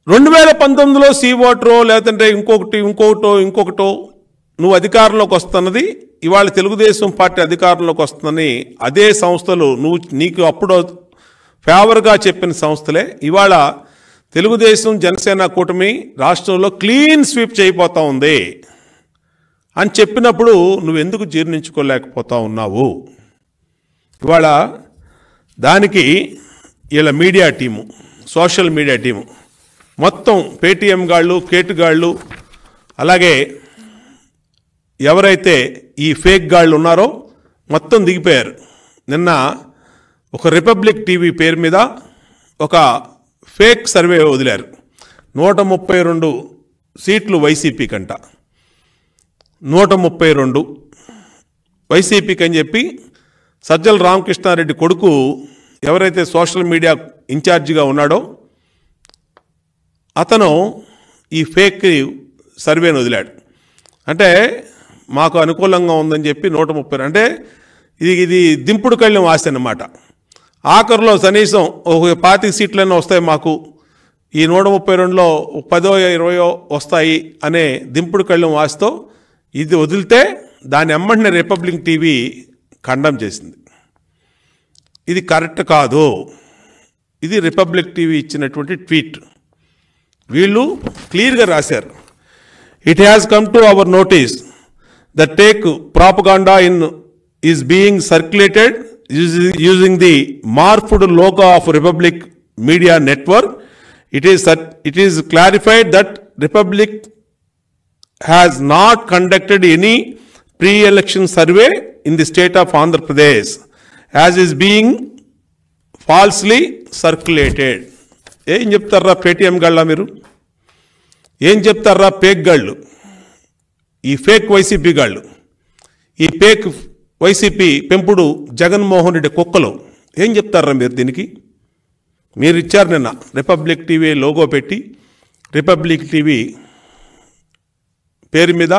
2019లో see ఓటరో లేదంటే ఇంకొకటో నువ్వు అధికారంలోకి వస్తున్నది ఇవాళ తెలుగుదేశం పార్టీ అధికారంలోకి వస్తుందని అదే సంస్థలు నీకు అప్పుడు ఫేవర్గా చెప్పిన సంస్థలే ఇవాళ తెలుగుదేశం జనసేన కూటమి రాష్ట్రంలో క్లీన్ స్వీప్ చేయబోతా ఉంది అని చెప్పినప్పుడు నువ్వెందుకు జీర్ణించుకోలేకపోతా ఉన్నావు? ఇవాళ దానికి వీళ్ళ media team, social media team మొత్తం పేటీఎం గాళ్ళు, కేటుగాళ్ళు, అలాగే ఎవరైతే ఈ ఫేక్ గాళ్ళు ఉన్నారో మొత్తం దిగిపోయారు. నిన్న ఒక రిపబ్లిక్ టీవీ పేరు మీద ఒక ఫేక్ సర్వే వదిలారు. 132 సీట్లు వైసీపీకి అంట, 132 వైసీపీకి అని చెప్పి సజ్జల రామకృష్ణారెడ్డి కొడుకు ఎవరైతే సోషల్ మీడియా ఇన్ఛార్జిగా ఉన్నాడో అతను ఈ ఫేక్ సర్వేను వదిలాడు. అంటే మాకు అనుకూలంగా ఉందని చెప్పి 130, అంటే ఇది దింపుడు కళ్ళెం ఆశ అన్నమాట. ఆఖరిలో కనీసం ఒక 25 సీట్లైనా వస్తాయి మాకు, ఈ 132లో 10 20 వస్తాయి అనే దింపుడు కళ్ళెం ఆశతో ఇది వదిలితే దాని ఎమ్మటినే రిపబ్లిక్ టీవీ ఖండం చేసింది. ఇది కరెక్ట్ కాదు, ఇది రిపబ్లిక్ టీవీ ఇచ్చినటువంటి ట్వీట్. వీళ్ళు క్లియర్గా రాశారు, it has come to our notice that take propaganda is being circulated using the morphed logo of Republic Media Network. It is clarified that Republic has not conducted any pre-election survey in the state of Andhra Pradesh, as is being falsely circulated. ఏం చెప్తారా Paytm గాళ్ళ మీరు? ఏం చెప్తారా fake గాళ్ళు? ఈ fake YCP గాళ్ళు, ఈ fake YCP పెంపుడు జగన్మోహన్ రెడ్డి కుక్కలు ఏం చెప్తారా మీరు దీనికి? మీరు ఇచ్చారు నిన్న రిపబ్లిక్ టీవీ లోగో పెట్టి, రిపబ్లిక్ టీవీ పేరు మీద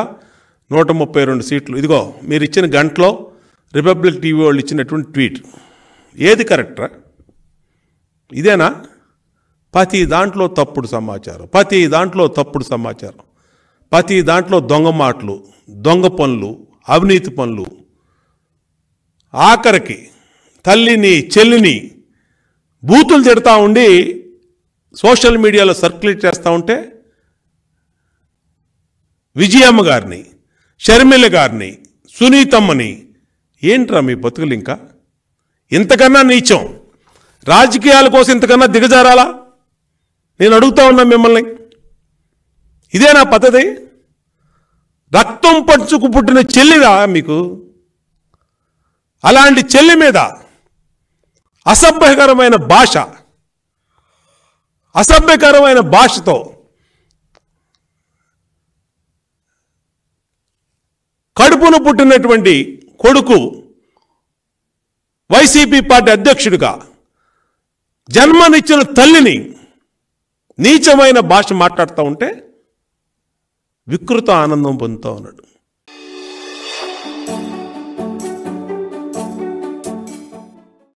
132 సీట్లు. ఇదిగో మీరు ఇచ్చిన గంటలో రిపబ్లిక్ టీవీ వాళ్ళు ఇచ్చినటువంటి ట్వీట్. ఏది కరెక్టరా? ఇదేనా? ప్రతి దాంట్లో తప్పుడు సమాచారం, ప్రతి దాంట్లో దొంగ మాటలు, దొంగ పనులు, అవినీతి పనులు, ఆఖరికి తల్లిని చెల్లిని బూతులు తిడతా ఉండి సోషల్ మీడియాలో సర్క్యులేట్ చేస్తూ ఉంటే విజయమ్మ గారిని, షర్మిల గారిని, సునీతమ్మని, ఏంట్రా మీ బతుకులు? ఇంకా ఇంతకన్నా నీచం రాజకీయాల కోసం ఇంతకన్నా దిగజారాలా? నేను అడుగుతా ఉన్నా మిమ్మల్ని, ఇదేనా పద్ధతి? రక్తం పంచుకు పుట్టిన చెల్లిగా మీకు? అలాంటి చెల్లి మీద అసభ్యకరమైన భాషతో కడుపును పుట్టినటువంటి కొడుకు వైసీపీ పార్టీ అధ్యక్షుడిగా జన్మనిచ్చిన తల్లిని నీచమైన భాష మాట్లాడుతూ ఉంటే వికృత ఆనందం పొందుతూ ఉన్నాడు.